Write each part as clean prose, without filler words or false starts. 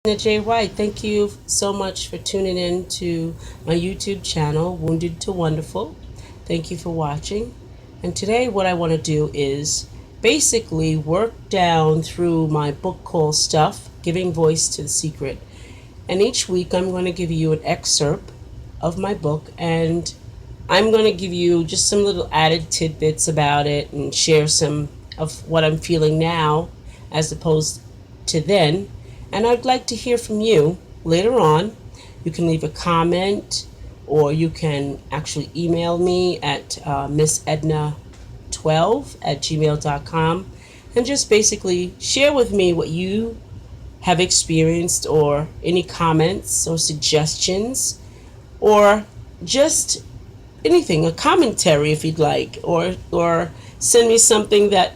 J. White, thank you so much for tuning in to my YouTube channel, Wounded to Wonderful. Thank you for watching. And today, what I want to do is basically work down through my book called Stuff, Giving Voice to the Secret. And each week, I'm going to give you an excerpt of my book, and I'm going to give you just some little added tidbits about it and share some of what I'm feeling now as opposed to then. And I'd like to hear from you later on. You can leave a comment or you can actually email me at missedna12@gmail.com and just basically share with me what you have experienced or any comments or suggestions or just anything, a commentary if you'd like, or send me something that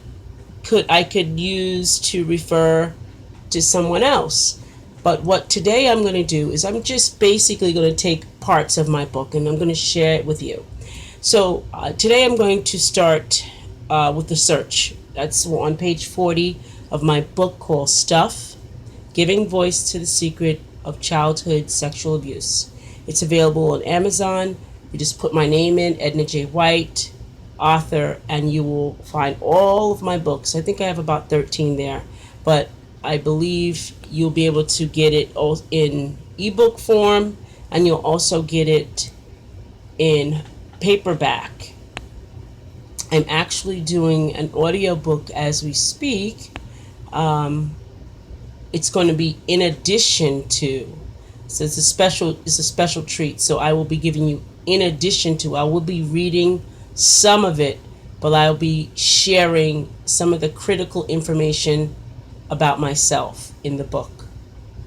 I could use to refer to someone else. But what today I'm going to do is I'm just basically going to take parts of my book and I'm going to share it with you. So today I'm going to start with the search. That's on page 40 of my book called Stuff, Giving Voice to the Secret of Childhood Sexual Abuse. It's available on Amazon. You just put my name in, Edna J. White, author, and you will find all of my books. I think I have about 13 there, but I believe you'll be able to get it in ebook form, and you'll also get it in paperback. I'm actually doing an audiobook as we speak. It's going to be in addition to, so it's a special treat. So I will be giving you in addition to, I will be reading some of it, but I'll be sharing some of the critical information about myself in the book,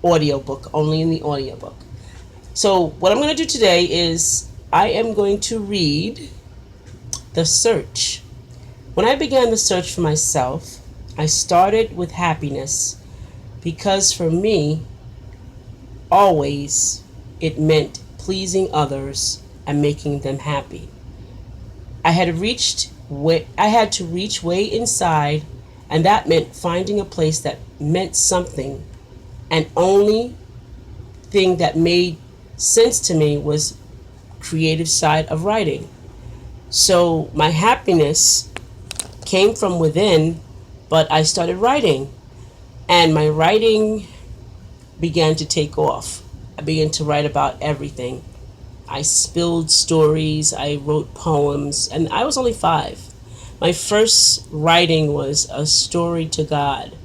audiobook, only in the audiobook. So what I'm going to do today is I am going to read the search. When I began the search for myself, I started with happiness because for me, always it meant pleasing others and making them happy. I had to reach way inside, and that meant finding a place that meant something, and only thing that made sense to me was creative side of writing. So my happiness came from within, but I started writing, and my writing began to take off. I began to write about everything. I spilled stories, I wrote poems, and I was only 5. My first writing was a story to God,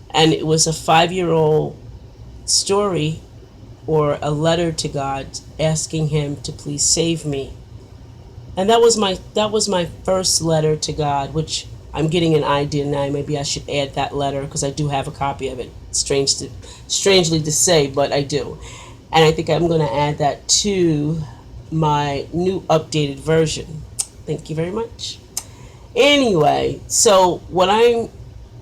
and it was a 5-year-old story or a letter to God asking him to please save me. And that was my first letter to God, which I'm getting an idea now. Maybe I should add that letter because I do have a copy of it. Strangely to say, but I do. And I think I'm going to add that to my new updated version. Thank you very much. Anyway, so what I'm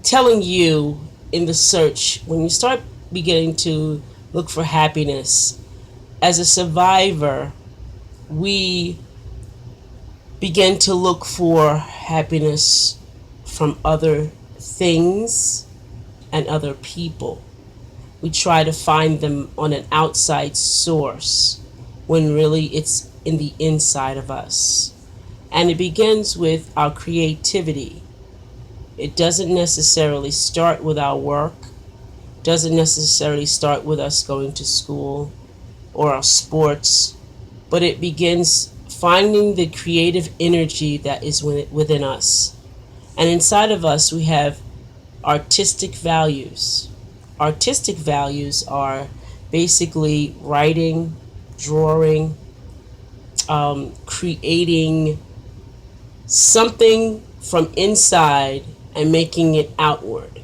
telling you in the search, when you start beginning to look for happiness, as a survivor, we begin to look for happiness from other things and other people. We try to find them on an outside source when really it's in the inside of us. And it begins with our creativity. It doesn't necessarily start with our work, doesn't necessarily start with us going to school or our sports, but it begins finding the creative energy that is within us. And inside of us, we have artistic values. Artistic values are basically writing, drawing, creating something from inside and making it outward.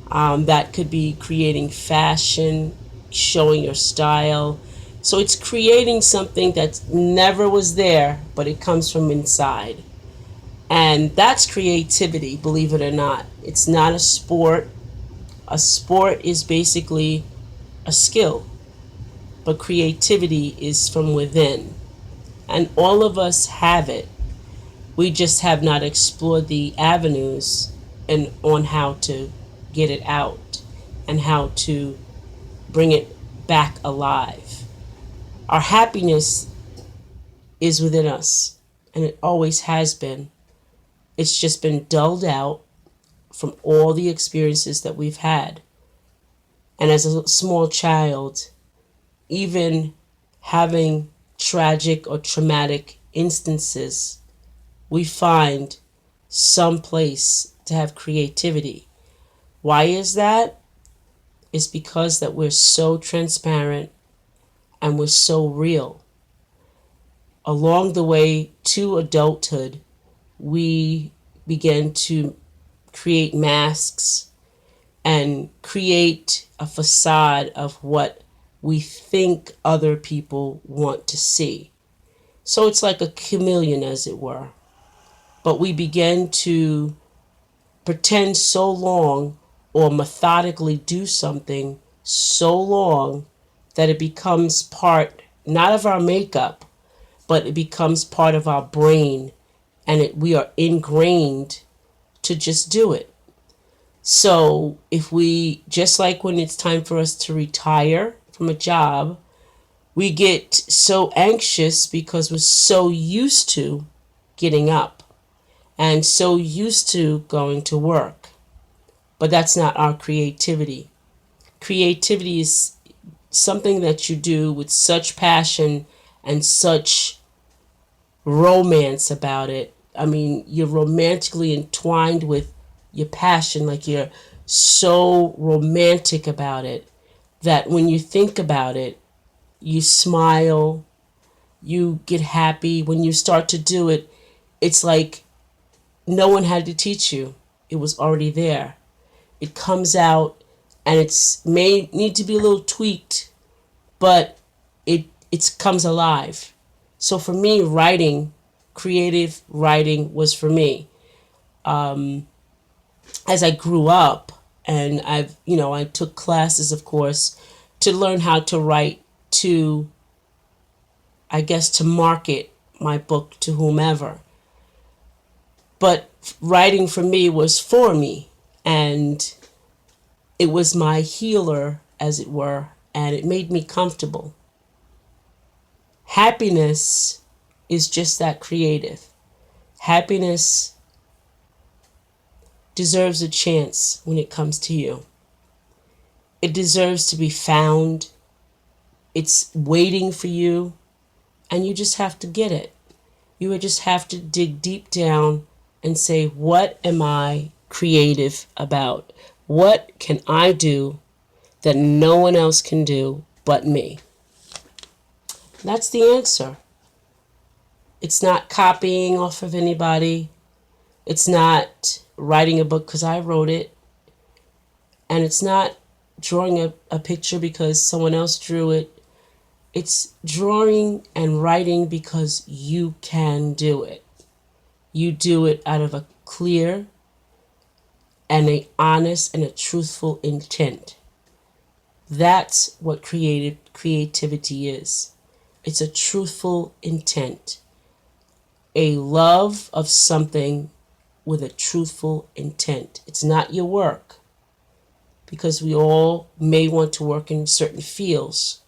That could be creating fashion, showing your style. So it's creating something that never was there, but it comes from inside. And that's creativity, believe it or not. It's not a sport. A sport is basically a skill, but creativity is from within. And all of us have it. We just have not explored the avenues and on how to get it out and how to bring it back alive. Our happiness is within us, and it always has been. It's just been dulled out from all the experiences that we've had. And as a small child, even having tragic or traumatic instances, we find some place to have creativity. Why is that? It's because that we're so transparent and we're so real. Along the way to adulthood, we begin to create masks and create a facade of what we think other people want to see. So it's like a chameleon, as it were. But we begin to pretend so long or methodically do something so long that it becomes part, not of our makeup, but it becomes part of our brain, and we are ingrained to just do it. So if we, just like when it's time for us to retire from a job, we get so anxious because we're so used to getting up and so used to going to work. But that's not our creativity. Creativity is something that you do with such passion and such romance about it. I mean, you're romantically entwined with your passion, like you're so romantic about it that when you think about it, you smile, you get happy. When you start to do it, it's like no one had to teach you. It was already there. It comes out, and it's may need to be a little tweaked, but it comes alive. So for me, writing, creative writing was for me. As I grew up, and I took classes, of course, to learn how to write, to, I guess, to market my book to whomever. But writing for me was for me, and it was my healer, as it were, and it made me comfortable. Happiness is just that, creative. Happiness deserves a chance when it comes to you. It deserves to be found. It's waiting for you, and you just have to get it. You would just have to dig deep down and say, what am I creative about? What can I do that no one else can do but me? That's the answer. It's not copying off of anybody. It's not writing a book because I wrote it. And it's not drawing a picture because someone else drew it. It's drawing and writing because you can do it. You do it out of a clear and a honest and a truthful intent. That's what creativity is. It's a truthful intent. A love of something with a truthful intent. It's not your work, because we all may want to work in certain fields,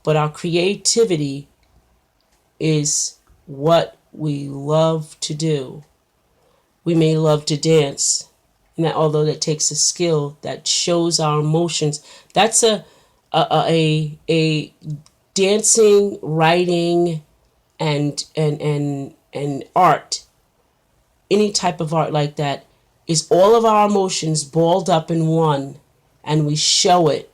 but our creativity is what we love to do. We may love to dance, and that, although that takes a skill that shows our emotions, that's a dancing, writing, and art. Any type of art like that is all of our emotions balled up in one, and we show it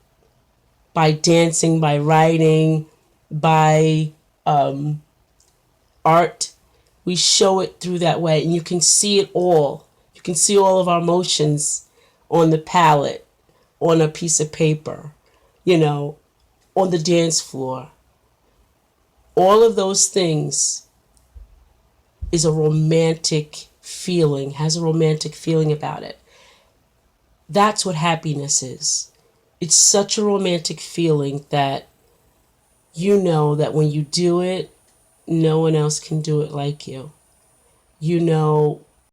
by dancing, by writing, by art. We show it through that way, and you can see it all. You can see all of our emotions on the palette, on a piece of paper, on the dance floor. All of those things is a romantic feeling, has a romantic feeling about it. That's what happiness is. It's such a romantic feeling that you know that when you do it, no one else can do it like you. You know